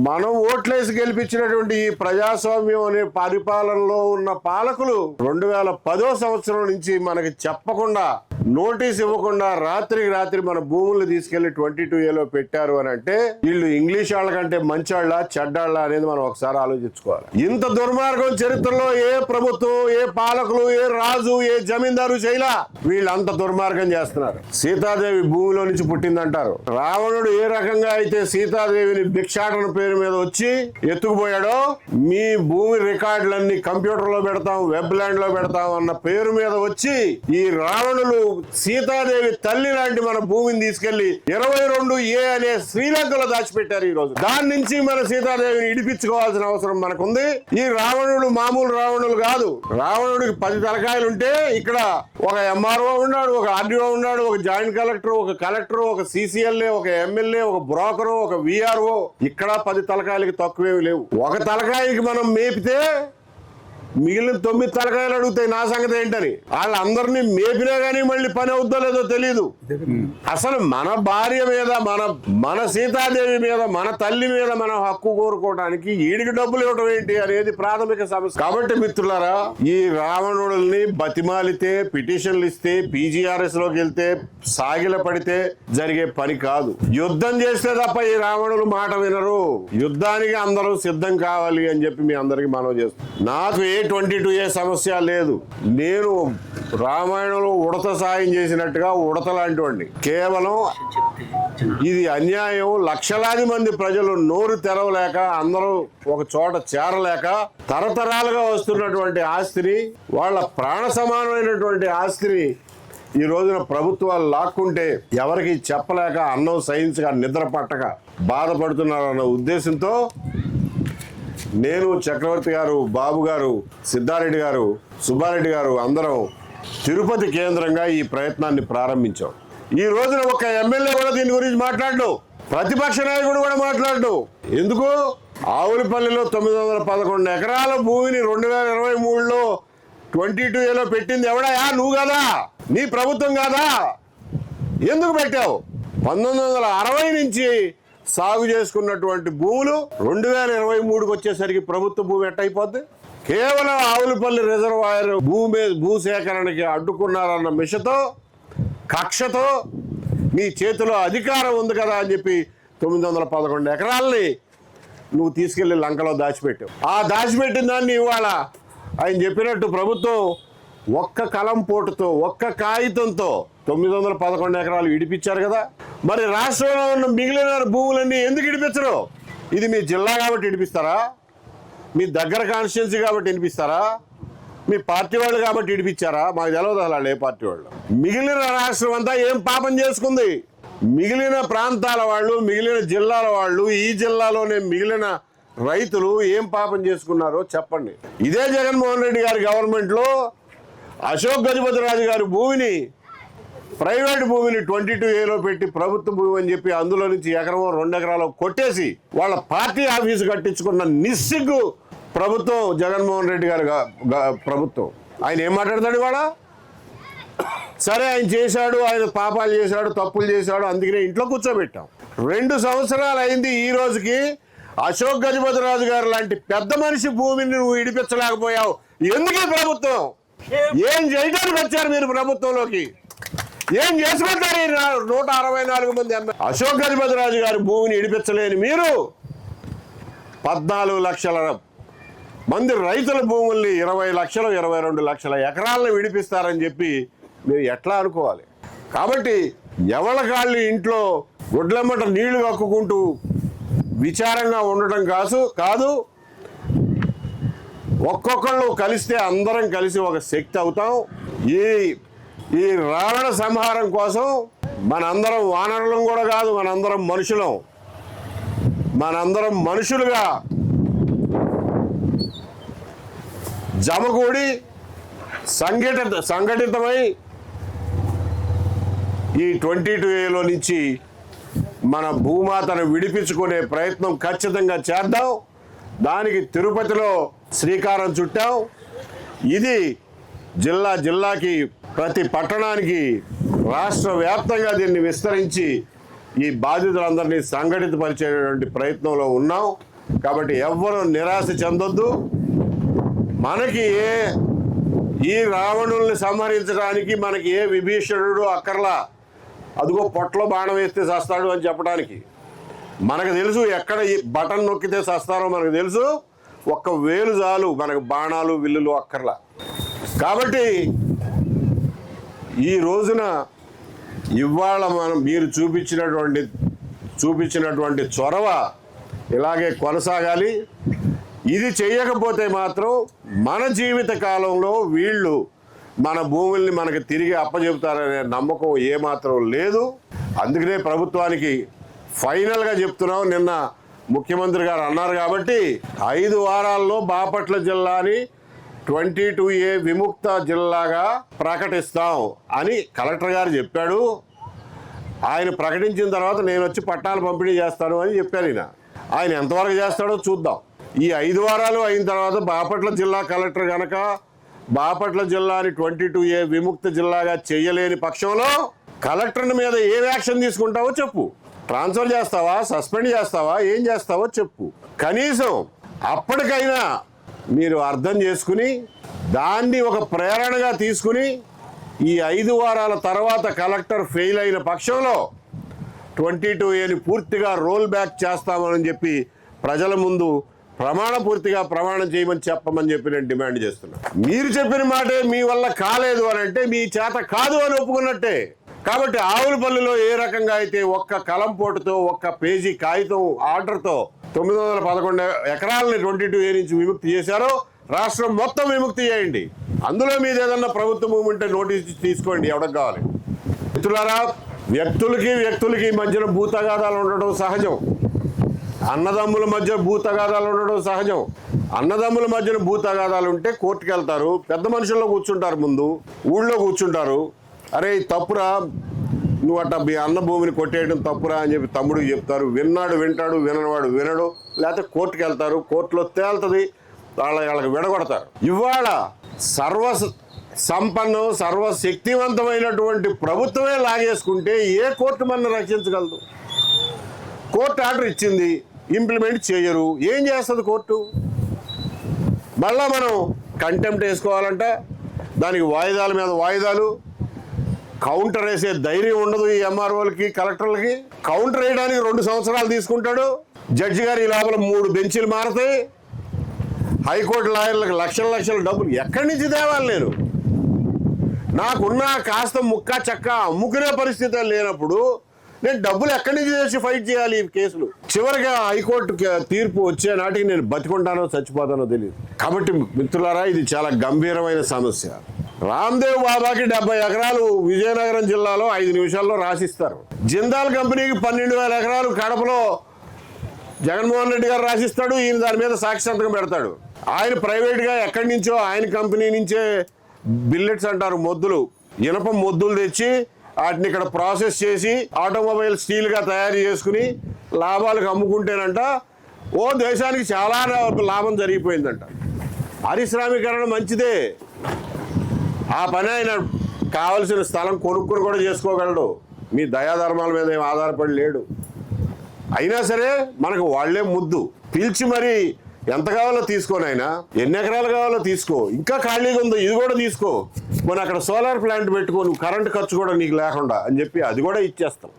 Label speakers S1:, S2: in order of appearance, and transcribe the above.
S1: మనం ఓట్లేసి గెలిపించినటువంటి ఈ ప్రజాస్వామ్యం అనే పరిపాలనలో ఉన్న పాలకులు 2010వ సంవత్సరం నుంచి మనకి చెప్పకుండా నోటీస్ ఇవ్వకుండా రాత్రికి రాత్రి మన భూములు తీసుకెళ్లి 22A పెట్టారు అని అంటే వీళ్ళు ఇంగ్లీష్ వాళ్ళకంటే మంచాళ్ళ చెడ్డాళ్ళ అనేది మనం ఒకసారి ఆలోచించుకోవాలి. ఇంత దుర్మార్గం చరిత్రలో ఏ ప్రభుత్వం, ఏ పాలకులు, ఏ రాజు, ఏ జమీందారు చేయలా. వీళ్ళంత దుర్మార్గం చేస్తున్నారు. సీతాదేవి భూమిలో నుంచి పుట్టిందంటారు. రావణుడు ఏ రకంగా అయితే సీతాదేవిని భిక్షాటన పేరు మీద వచ్చి ఎత్తుకుపోయాడో, మీ భూమి రికార్డులన్నీ కంప్యూటర్ లో పెడతాం, వెబ్ ల్యాండ్ లో పెడతాం అన్న పేరు మీద వచ్చి ఈ రావణులు సీతాదేవి తల్లి లాంటి మన భూమిని తీసుకెళ్లి 22A అనే శ్రీలంకలో దాచిపెట్టారు. ఈ రోజు దాని నుంచి మన సీతాదేవిని ఇడిపించుకోవాల్సిన అవసరం మనకుంది. ఈ రావణుడు మామూలు రావణులు కాదు. రావణుడికి 10 తలకాయలు ఉంటే ఇక్కడ ఒక MRO ఉన్నాడు, ఒక RDO ఉన్నాడు, ఒక జాయింట్ కలెక్టర్, ఒక కలెక్టర్, ఒక CCLA, ఒక MLA, ఒక బ్రోకరు, ఒక VRO. ఇక్కడ 10 తలకాయలకి తక్కువేవి లేవు. ఒక తలకాయకి మనం మేపితే మిగిలిన 9 తలకాయలు అడుగుతాయి నా సంగతి ఏంటని. వాళ్ళందరినీ మేపినా గానీ మళ్ళీ పని అవుద్దో లేదో తెలియదు. అసలు మన భార్య మీద, మన సీతాదేవి మీద, మన తల్లి మీద మనం హక్కు కోరుకోవడానికి ఈడికి డబ్బులు ఇవ్వడం ఏంటి అనేది ప్రాథమిక సమస్య. కాబట్టి మిత్రులారా, ఈ రావణుడిని బతిమాలితే, పిటిషన్లు ఇస్తే, PGRS లోకి వెళ్తే, సాగిల పడితే జరిగే పని కాదు. యుద్ధం చేస్తే తప్ప ఈ రావణులు మాట వినరు. యుద్ధానికి అందరూ సిద్ధం కావాలి అని చెప్పి మీ అందరికి మనవి చేస్తాం. నాకు 22A సమస్య లేదు. నేను రామాయణంలో ఉడత సాయం చేసినట్టుగా ఉడత లాంటి వాడిని. కేవలం ఇది అన్యాయం. లక్షలాది మంది ప్రజలు నోరు తెరవలేక, అందరూ ఒక చోట చేరలేక, తరతరాలుగా వస్తున్నటువంటి ఆస్తిని, వాళ్ళ ప్రాణ సమానమైనటువంటి ఆస్తిని ఈ రోజున ప్రభుత్వాలు లాక్కుంటే ఎవరికి చెప్పలేక, అన్నం సహించక, నిద్ర పట్టక బాధపడుతున్నారన్న ఉద్దేశంతో నేను, చక్రవర్తి గారు, బాబు గారు, సిద్ధారెడ్డి గారు, సుబ్బారెడ్డి గారు అందరం తిరుపతి కేంద్రంగా ఈ ప్రయత్నాన్ని ప్రారంభించాం. ఈ రోజున ఒక ఎమ్మెల్యే కూడా దీని గురించి మాట్లాడు, ప్రతిపక్ష నాయకుడు కూడా మాట్లాడు. ఎందుకు? ఆవులపల్లిలో 911 ఎకరాల భూమిని 2023లో 22A పెట్టింది ఎవడయా? నువ్వు కదా, నీ ప్రభుత్వం కాదా? ఎందుకు పెట్టావు? 1960 నుంచి సాగు చేసుకున్నటువంటి భూములు 2023కి వచ్చేసరికి ప్రభుత్వ భూమి ఎట్టయిపోద్ది? కేవలం ఆవులపల్లి రిజర్వాయర్ భూసేకరణకి అడ్డుకున్నారన్న మిషతో, కక్షతో, నీ చేతిలో అధికారం ఉంది కదా అని చెప్పి 911 ఎకరాలని నువ్వు తీసుకెళ్లి లంకలో దాచిపెట్టావు. ఆ దాచిపెట్టిన దాన్ని ఇవాళ ఆయన చెప్పినట్టు ప్రభుత్వం ఒక్క కలం పోటుతో, ఒక్క కాగితంతో 911 ఎకరాలు ఇడిపించారు కదా. మరి రాష్ట్రంలో ఉన్న మిగిలిన భూములన్నీ ఎందుకు ఇడిపించరు? ఇది మీ జిల్లా కాబట్టి ఇడిపిస్తారా? మీ దగ్గర కాన్స్టిట్యున్సీ కాబట్టి ఇడిపిస్తారా? మీ పార్టీ వాళ్ళు కాబట్టి ఇడిపించారా? మాకు తెలియదు అలా ఏ పార్టీ వాళ్ళు. మిగిలిన రాష్ట్రం అంతా ఏం పాపం చేసుకుంది? మిగిలిన ప్రాంతాల వాళ్ళు, మిగిలిన జిల్లాల వాళ్ళు, ఈ జిల్లాలోనే మిగిలిన రైతులు ఏం పాపం చేసుకున్నారో చెప్పండి. ఇదే జగన్మోహన్ రెడ్డి గారి గవర్నమెంట్లో అశోక్ గజపతిరాజు గారి భూమిని, ప్రైవేట్ భూమిని 22A పెట్టి ప్రభుత్వ భూమి అని చెప్పి అందులో నుంచి 1-2 ఎకరాలు కొట్టేసి వాళ్ళ పార్టీ ఆఫీసు కట్టించుకున్న నిస్సిగ్గు ప్రభుత్వం జగన్మోహన్ రెడ్డి గారి ప్రభుత్వం. ఆయన ఏం మాట్లాడతాడు ఇవాళ? సరే, ఆయన చేశాడు, ఆయన పాపాలు చేశాడు, తప్పులు చేశాడు, అందుకనే ఇంట్లో కూర్చోబెట్టాం. 2 సంవత్సరాలు అయింది ఈ రోజుకి. అశోక్ గజపతిరాజు గారు లాంటి పెద్ద మనిషి భూమిని నువ్వు ఇడిపించలేకపోయావు. ఎందుకు ఈ ప్రభుత్వం? ఏం చేయడానికి వచ్చారు మీరు ప్రభుత్వంలోకి? ఏం చేసుకుంటారు? 164 మంది ఎమ్మెల్యే. అశోక్ గజపతిరాజు గారి భూమిని ఇడిపించలేని మీరు 14 లక్షల మంది రైతుల భూముల్ని 20 లక్షలు, 22 లక్షల ఎకరాలను విడిపిస్తారని చెప్పి మీరు ఎట్లా అనుకోవాలి? కాబట్టి ఎవరి కాళ్ళు ఇంట్లో గుడ్లమ్మట నీళ్లు కక్కుకుంటూ విచారంగా ఉండటం కాదు. ఒక్కొక్కళ్ళు కలిస్తే అందరం కలిసి ఒక శక్తి అవుతాం. ఈ రావణ సంహారం కోసం మనందరం వానరులం కూడా కాదు, మనందరం మనుషులం. మనందరం మనుషులుగా జమకూడి సంఘటితమై ఈ 22A నుంచి మన భూమాతను విడిపించుకునే ప్రయత్నం ఖచ్చితంగా చేద్దాం. దానికి తిరుపతిలో శ్రీకారం చుట్టాం. ఇది జిల్లాకి, ప్రతి పట్టణానికి, రాష్ట్ర వ్యాప్తంగా దీన్ని విస్తరించి ఈ బాధితులందరినీ సంఘటితపరిచేటువంటి ప్రయత్నంలో ఉన్నాం. కాబట్టి ఎవ్వరూ నిరాశ చెందొద్దు. మనకి ఈ రావణుల్ని సంహరించడానికి మనకి ఏ విభీషణుడు అక్కర్లా. అదిగో పొట్టలో బాణం వేస్తే చస్తాడు అని చెప్పడానికి మనకు తెలుసు. ఎక్కడ ఈ బటన్ నొక్కితే చస్తారో మనకు తెలుసు. ఒక్క వేలు చాలు మనకు, బాణాలు విల్లులు అక్కర్లా. కాబట్టి ఈ రోజున ఇవాళ మీరు చూపించినటువంటి చొరవ ఇలాగే కొనసాగాలి. ఇది చేయకపోతే మాత్రం మన జీవిత కాలంలో వీళ్ళు మన భూముల్ని మనకి తిరిగి అప్పచెబుతారనే నమ్మకం ఏమాత్రం లేదు. అందుకనే ప్రభుత్వానికి ఫైనల్గా చెప్తున్నాం. నిన్న ముఖ్యమంత్రి గారు అన్నారు కాబట్టి 5 వారాల్లో బాపట్ల జిల్లాని 22A విముక్త జిల్లాగా ప్రకటిస్తాం అని కలెక్టర్ గారు చెప్పాడు. ఆయన ప్రకటించిన తర్వాత నేను వచ్చి పట్టాలు పంపిణీ చేస్తాను అని చెప్పాను. ఆయన ఎంతవరకు చేస్తాడో చూద్దాం. ఈ 5 వారాలు అయిన తర్వాత బాపట్ల జిల్లా కలెక్టర్ కనుక బాపట్ల జిల్లాని 22A విముక్త జిల్లాగా చేయలేని పక్షంలో కలెక్టర్ మీద ఏ యాక్షన్ తీసుకుంటావో చెప్పు. ట్రాన్స్ఫర్ చేస్తావా, సస్పెండ్ చేస్తావా, ఏం చేస్తావో చెప్పు. కనీసం అప్పటికైనా మీరు అర్థం చేసుకుని దాన్ని ఒక ప్రేరణగా తీసుకుని ఈ 5 వారాల తర్వాత కలెక్టర్ ఫెయిల్ అయిన పక్షంలో 22Aని పూర్తిగా రోల్ బ్యాక్ చేస్తామని చెప్పి ప్రజల ముందు ప్రమాణం చేయమని చెప్పమని చెప్పి నేను డిమాండ్ చేస్తున్నా. మీరు చెప్పిన మాటే మీ వల్ల కాలేదు అని అంటే మీ చేత కాదు అని ఒప్పుకున్నట్టే. కాబట్టి ఆవులపల్లిలో ఏ రకంగా అయితే ఒక్క కలంపోటుతో ఒక్క పేజీ కాగితం ఆర్డర్తో 911 ఎకరాలని 22A నుంచి విముక్తి చేశారో రాష్ట్రం మొత్తం విముక్తి చేయండి. అందులో మీద ఏదన్నా ప్రభుత్వం ఉంటే నోటీస్ తీసుకోండి, ఎవరికి కావాలి. మిత్రులారా, వ్యక్తులకి మధ్యన భూతగాదాలు ఉండడం సహజం. అన్నదమ్ముల మధ్య భూతగాదాలు ఉండడం సహజం. అన్నదమ్ముల మధ్యన భూతగాదాలు ఉంటే కోర్టుకు వెళ్తారు, పెద్ద మనుషుల్లో కూర్చుంటారు, ముందు ఊళ్ళో కూర్చుంటారు. అరే తప్పురా, నువ్వు అట్ట మీ అన్న భూమిని కొట్టేయడం తప్పురా అని చెప్పి తమ్ముడికి చెప్తారు. విన్నాడు వింటాడు, వినవాడు వినడు. లేకపోతే కోర్టుకు వెళ్తారు, కోర్టులో తేలుతుంది, వాళ్ళకి విడగొడతారు. ఇవాళ సంపన్నం సర్వశక్తివంతమైనటువంటి ప్రభుత్వమే లాగేసుకుంటే ఏ కోర్టు మనల్ని రక్షించగలదు? కోర్టు ఆర్డర్ ఇచ్చింది, ఇంప్లిమెంట్ చేయరు, ఏం చేస్తుంది కోర్టు? మళ్ళా మనం కంటెంప్ట్ వేసుకోవాలంట, దానికి వాయిదాల మీద వాయిదాలు. కౌంటర్ వేసే ధైర్యం ఉండదు ఈ ఎంఆర్ఓలకి, కలెక్టర్లకి. కౌంటర్ వేయడానికి 2 సంవత్సరాలు తీసుకుంటాడు జడ్జి గారు. ఈ లోపల 3 బెంచీలు మారుతాయి. హైకోర్టు లాయర్లకు లక్షల డబ్బులు ఎక్కడి నుంచి తేవాలి? నాకున్న కాస్త ముక్క చెక్క అమ్ముకునే పరిస్థితి లేనప్పుడు నేను డబ్బులు ఎక్కడి నుంచి తెచ్చి ఫైట్ చేయాలి ఈ కేసులు? చివరిగా హైకోర్టు తీర్పు వచ్చే నాటికి నేను బతికుంటానో చచ్చిపోతానో తెలియదు. కాబట్టి మిత్రులారా, ఇది చాలా గంభీరమైన సమస్య. రామ్దేవ్ బాబాకి 70 ఎకరాలు విజయనగరం జిల్లాలో 5 నిమిషాల్లో రాసిస్తారు. జిందాల్ కంపెనీకి 12,000 ఎకరాలు కడపలో జగన్మోహన్ రెడ్డి గారు రాసిస్తాడు. ఈయన దాని మీద సాక్షి సంతకం పెడతాడు. ఆయన ప్రైవేట్గా ఎక్కడి నుంచో ఆయన కంపెనీ నుంచే బిల్లెట్స్ అంటారు, మొద్దులు, ఇనప మొద్దులు తెచ్చి వాటిని ఇక్కడ ప్రాసెస్ చేసి ఆటోమొబైల్ స్టీల్గా తయారు చేసుకుని లాభాలకు అమ్ముకుంటేనంట దేశానికి చాలా లాభం జరిగిపోయిందంట. పారిశ్రామీకరణ మంచిదే, ఆ పని ఆయన కావలసిన స్థలం కొనుక్కుని కూడా చేసుకోగలడు. మీ దయాధర్మాల మీద ఏం ఆధారపడి లేడు. అయినా సరే మనకు వాళ్లే ముద్దు పిలిచి మరి ఎంత కావాలో తీసుకోని, ఆయన ఎన్ని ఎకరాలు కావాలో తీసుకో, ఇంకా ఖాళీగా ఉందో ఇది కూడా తీసుకో, మన అక్కడ సోలార్ ప్లాంట్ పెట్టుకో, నువ్వు కరెంట్ ఖర్చు కూడా నీకు లేకుండా అని చెప్పి అది కూడా ఇచ్చేస్తాం.